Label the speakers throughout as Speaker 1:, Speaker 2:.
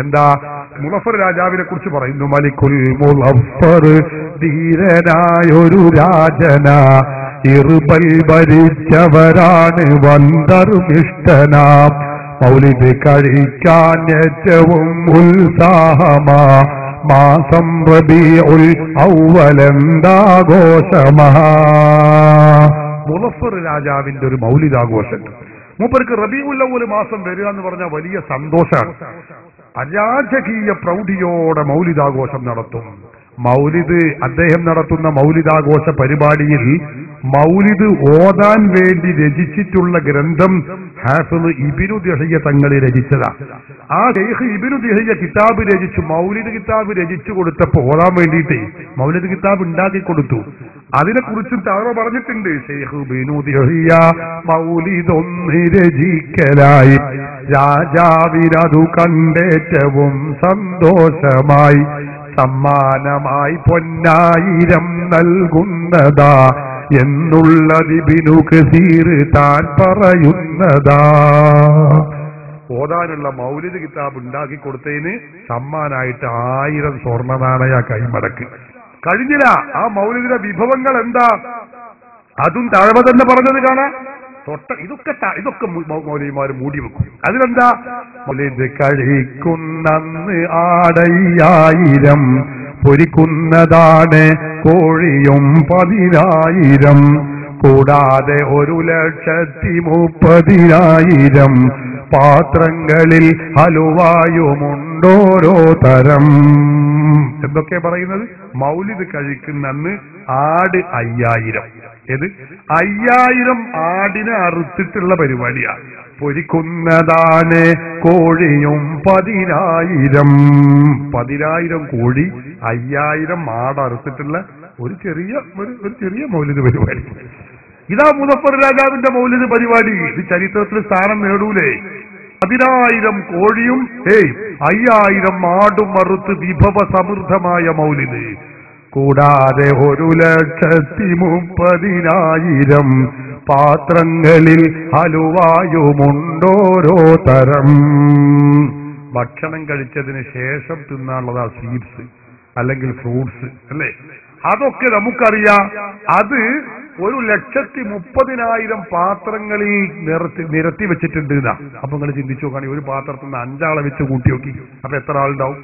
Speaker 1: എന്താ? മുളഫർ രാജാവിനെ കുറിച്ച് പറയുന്നു, മലിക്കുൽ മുളഫർ ധീരനായൊരു രാജന, ഇർബൽ ഭരിച്ചവരാണ് വന്ദർമിഷ്ടനാം, മൗലിദ് കഴിക്കാൻ ഏറ്റവും ഉത്സാഹമാ, മാസം റബീഉൽ അവ്വലെന്താഘോഷമാ. മുളഫർ രാജാവിന്റെ ഒരു മൗലിദാഘോഷം. മൂപ്പർക്ക് റബീഉൽ അവ്വൽ മാസം വരിക എന്ന് പറഞ്ഞാൽ വലിയ സന്തോഷമാണ്. അരാജകീയ പ്രൗഢിയോടെ മൗലിദാഘോഷം നടത്തും. മൗലിദ് അദ്ദേഹം നടത്തുന്ന മൗലിദാഘോഷ പരിപാടിയിൽ മൗലിദ് ഓതാൻ വേണ്ടി രചിച്ചിട്ടുള്ള ഗ്രന്ഥം ഹാഫിള് ഇബ്നു ദിഹിയ തങ്ങൾ രചിച്ചതാ. ആ ശൈഖ് ഇബ്നു ദിഹിയ കിതാബ് രചിച്ചു, മൗലിദ് കിതാബ് രചിച്ചു കൊടുത്തപ്പോ ഓതാൻ വേണ്ടിയിട്ട് മൗലിദ് കിതാബ് ഉണ്ടാക്കി കൊടുത്തു. അതിനെക്കുറിച്ചും താഴെ പറഞ്ഞിട്ടുണ്ട്, ശൈഖ് ഇബ്നു ദിഹിയ മൗലിദൊന്ന് രചിക്കലായി, രാജാവിനതു കണ്ടേറ്റവും സന്തോഷമായി, സമ്മാനമായി പൊന്നായിരം നൽകുന്നതാ എന്നുള്ളത് ഇബ്നു കസീർ താൻ പറയുന്നതാ. ഓതാനുള്ള മൗലിദ് കിതാബ് ഉണ്ടാക്കി കൊടുത്തതിന് സമ്മാനായിട്ട് 1000 സ്വർണ്ണ നാണയ കൈമടക്ക്. കഴിഞ്ഞില്ല. ആ മൗലിദിന്റെ വിഭവങ്ങൾ എന്താ? അതും താഴ്മ തന്നെ പറഞ്ഞത് കാണാം. ഇതൊക്കെ മൗലവിമാര് മൂടി വെക്കും. അതിലെന്താ? മൗലിദ് കഴിക്കുന്നന്ന് ആടയ്യായിരം, പൊരിക്കുന്നതാണ് കോഴിയും 10,000, കൂടാതെ 1,30,000 പാത്രങ്ങളിൽ ഹലുവായുമുണ്ടോരോ തരം. എന്തൊക്കെ പറയുന്നത്? മൗലിദ് കഴിക്കുന്നന്ന് ആട് 5000. ഏത്? 5000 ആടിനെ അറുത്തിട്ടുള്ള പരിപാടിയാണ്. പൊരിക്കുന്നതാണ് കോഴിയും 10,000. 10,000 കോഴി, 5000 ആട് അറുത്തിട്ടുള്ള ഒരു ചെറിയ മൗലിദ് പരിപാടി. ഇതാ മുസഫർ രാജാവിന്റെ മൗലിദ് പരിപാടി. ഇത് ചരിത്രത്തിൽ സ്ഥാനം നേടൂലേ? 10,000 കോഴിയും 5000 ആടും അറുത്ത് വിഭവ സമൃദ്ധമായ മൗലിദ്. കൂടാതെ 1,30,000 പാത്രങ്ങളിൽ ഹലുവായുമുണ്ടോരോ തരം. ഭക്ഷണം കഴിച്ചതിന് ശേഷം തിന്നാനുള്ളതാ സ്വീറ്റ്സ് അല്ലെങ്കിൽ ഫ്രൂട്ട്സ് അല്ലേ? അതൊക്കെ നമുക്കറിയാം. അത് 1,30,000 പാത്രങ്ങളിൽ നിരത്തി വെച്ചിട്ടുണ്ട്. അപ്പൊ നിങ്ങൾ ചിന്തിച്ചു നോക്കുകയാണെങ്കിൽ ഒരു പാത്രത്തിൽ നിന്ന് 5 ആളെ വെച്ച് കൂട്ടി നോക്കി, അപ്പൊ എത്ര ആളുണ്ടാവും?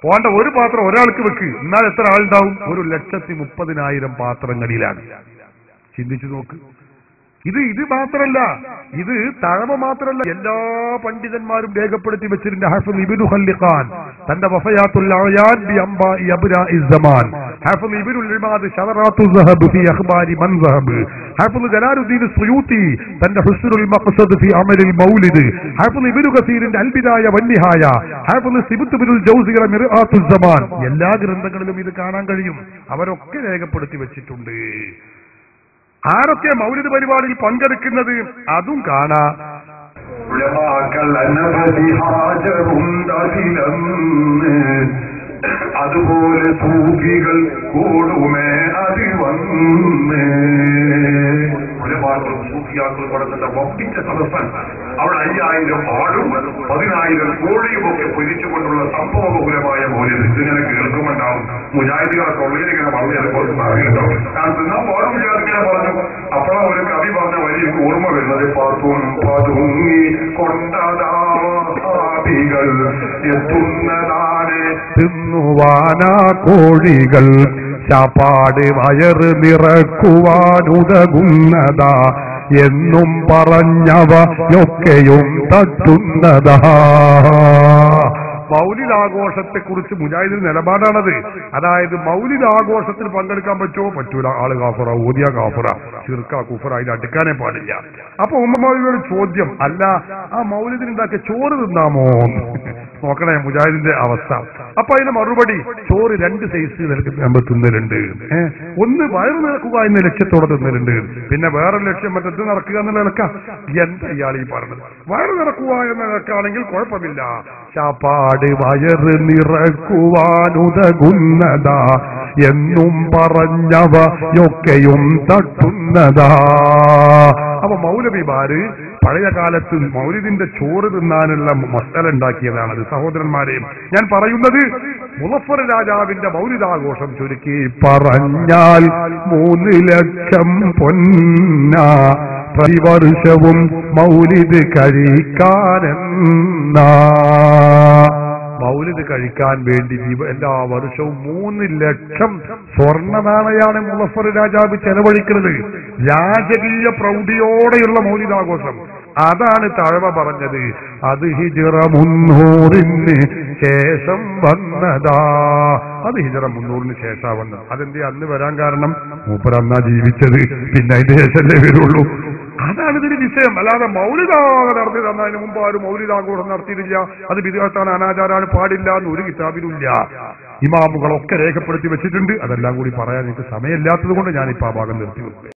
Speaker 1: പോണ്ട, ഒരു പാത്രം ഒരാൾക്ക് വെക്ക്, എന്നാൽ എത്ര ആളുണ്ടാവും? 1,30,000 പാത്രങ്ങളിലാണ്. ചിന്തിച്ചു നോക്ക്. ഇത് മാത്രല്ല, ഇത് തഴമ മാത്രല്ല, എല്ലാ പണ്ഡിതന്മാരും രേഖപ്പെടുത്തി വെച്ചിട്ടുണ്ട്. ഹാഫിള് ഇബ്നു ഖല്ലിഖാൻ തന്റെ വഫയാത്തുൽ അയാൻ ബി അംബാഇ അബ്നാഇസ് സമാൻ, ഹാഫിള് ഇബ്നുൽ ഇമാദ് ശദറാത്തുൽ ദഹബ് ഫി അഖ്ബാരി മൻ ദഹബ്, ഹാഫിള് ജലാലുദ്ദീൻ സുയൂത്തി തന്റെ ഹുസ്നുൽ മഖ്സദ് ഫി അമലിൽ മൗലിദ്, ഹാഫിള് ഇബ്നു കസീറിന്റെ അൽ ബിദായ വന്നിഹായ, ഹാഫിള് സിബ്ത് ഇബ്നുൽ ജൗസിയുടെ മിർആത്തുസ് സമാൻ, എല്ലാ ഗ്രന്ഥങ്ങളിലും ഇത് കാണാൻ കഴിയും. അവരൊക്കെ രേഖപ്പെടുത്തി വെച്ചിട്ടുണ്ട്. ആരൊക്കെ മൗലിദ് പരിപാടിയിൽ പങ്കെടുക്കുന്നത് അതും കാണാം. അതുപോലെ സൂഫികൾ കൂടുമേ അത് വന്ന് ഒരുപാട് സൂഫിയാക്കൾ കൊടുക്കുന്ന വമ്പിച്ച സദസ്സൻ. അവിടെ 5000 ആടും 10,000 കോഴിയും ഒക്കെ പൊരിച്ചുകൊണ്ടുള്ള സംഭവബഹുലമായ മൗലിദ്. ഇതിങ്ങനെ കേൾക്കുമുണ്ടാവും. മുജാഹിദികളെ തൊള്ളിയിലിങ്ങനെ വളരെ കുറച്ച് പറയുന്നുണ്ടാവും. ഞാൻ തിന്നാൻ പോലും മുജാഹിദികളെ പറഞ്ഞു. അപ്പോഴാ ഒരു കവി പറഞ്ഞ വലിയ ഓർമ്മ വരുന്നത്, പതുങ്ങി കൊണ്ടതാവികൾ എത്തുന്നതാണ് തിന്നുവാനാ കോഴികൾ, ചാപ്പാട് വയറ് നിറക്കുവാനുതകുന്നതാ എന്നും പറഞ്ഞവയൊക്കെയും തട്ടുന്നതാ. മൗലിദാഘോഷത്തെ കുറിച്ച് മുജാഹിദിന്റെ നിലപാടാണത്. അതായത് മൗലിദാഘോഷത്തിൽ പങ്കെടുക്കാൻ പറ്റുമോ? പറ്റൂല. ആള് കാഫറ, ഓതിയ കാഫറ, ശിർക്ക, കുഫറ, അതിന് അടുക്കാനേ പാടില്ല. അപ്പൊ ഉമ്മമാരുടെ ചോദ്യം, അല്ല ആ മൗലിദിനുണ്ടാക്കിയ ചോറ് തിന്നാമോ? നോക്കണേ മുജാഹിദിന്റെ അവസ്ഥ. അപ്പൊ അതിന് മറുപടി, ചോറ് 2 സൈസ് നമ്മൾ തിന്നലുണ്ട്. ഒന്ന് വയറ് നിറക്കുക എന്ന ലക്ഷ്യത്തോടെ തിന്നലുണ്ട്, പിന്നെ വേറെ ലക്ഷ്യം മറ്റത് നിറക്കുക എന്നുള്ള നിലക്ക. എന്താ ഇയാൾ ഈ പറഞ്ഞത്? വയറ് നിറക്കുക എന്ന നിലക്കാണെങ്കിൽ കുഴപ്പമില്ല. ചാപ്പാട് വയറ് നിറക്കുവാനുതകുന്നതാ എന്നും പറഞ്ഞവയൊക്കെയും തട്ടുന്നതാ. അപ്പൊ മൗലവിമാര് പഴയ കാലത്ത് മൗലിദിന്റെ ചോറ് തിന്നാനുള്ള മസാല ഉണ്ടാക്കിയതാണത്. സഹോദരന്മാരെയും ഞാൻ പറയുന്നത്, മുളഫർ രാജാവിന്റെ മൗലിദാഘോഷം ചുരുക്കി പറഞ്ഞാൽ 3 ലക്ഷം പൊന്ന പ്രതിവർഷവും മൗലിദ് കഴിക്കാനെന്നാ. മൗലിദ് കഴിക്കാൻ വേണ്ടി എല്ലാ വർഷവും 3 ലക്ഷം സ്വർണ്ണ നാണയാണ് മുളഫർ രാജാവ് ചെലവഴിക്കുന്നത്. രാജകീയ പ്രൗഢിയോടെയുള്ള മൗലിദാഘോഷം. അതാണ് തഴവ പറഞ്ഞത്, അത് ഹിജ്റ 300 ശേഷം വന്നതാ. അത് ഹിജ്റ 300 ശേഷം വന്നത്. അതെന്തേ അന്ന് വരാൻ കാരണം? മൂപ്പർ അന്നാ ജീവിച്ചത്, പിന്നെ അതിന്റെ ശേഷമല്ലേ വരുള്ളൂ. അതാണ് ഇതിന് വിഷയം. അല്ലാതെ മൗലിദാഘോഷം നടത്തി തന്നതിന് മുമ്പ് ആരും മൗലിദാഘോഷം നടത്തിയിട്ടില്ല, അത് ബിദ്അത്താണ്, അനാചാരാണ്, പാടില്ല എന്ന് ഒരു കിതാബിലുമില്ല. ഇമാമുകളൊക്കെ രേഖപ്പെടുത്തി വെച്ചിട്ടുണ്ട്. അതെല്ലാം കൂടി പറയാൻ എനിക്ക് സമയമില്ലാത്തത് കൊണ്ട് ഞാനിപ്പോ ആ ഭാഗം നിർത്തി വെക്കുക.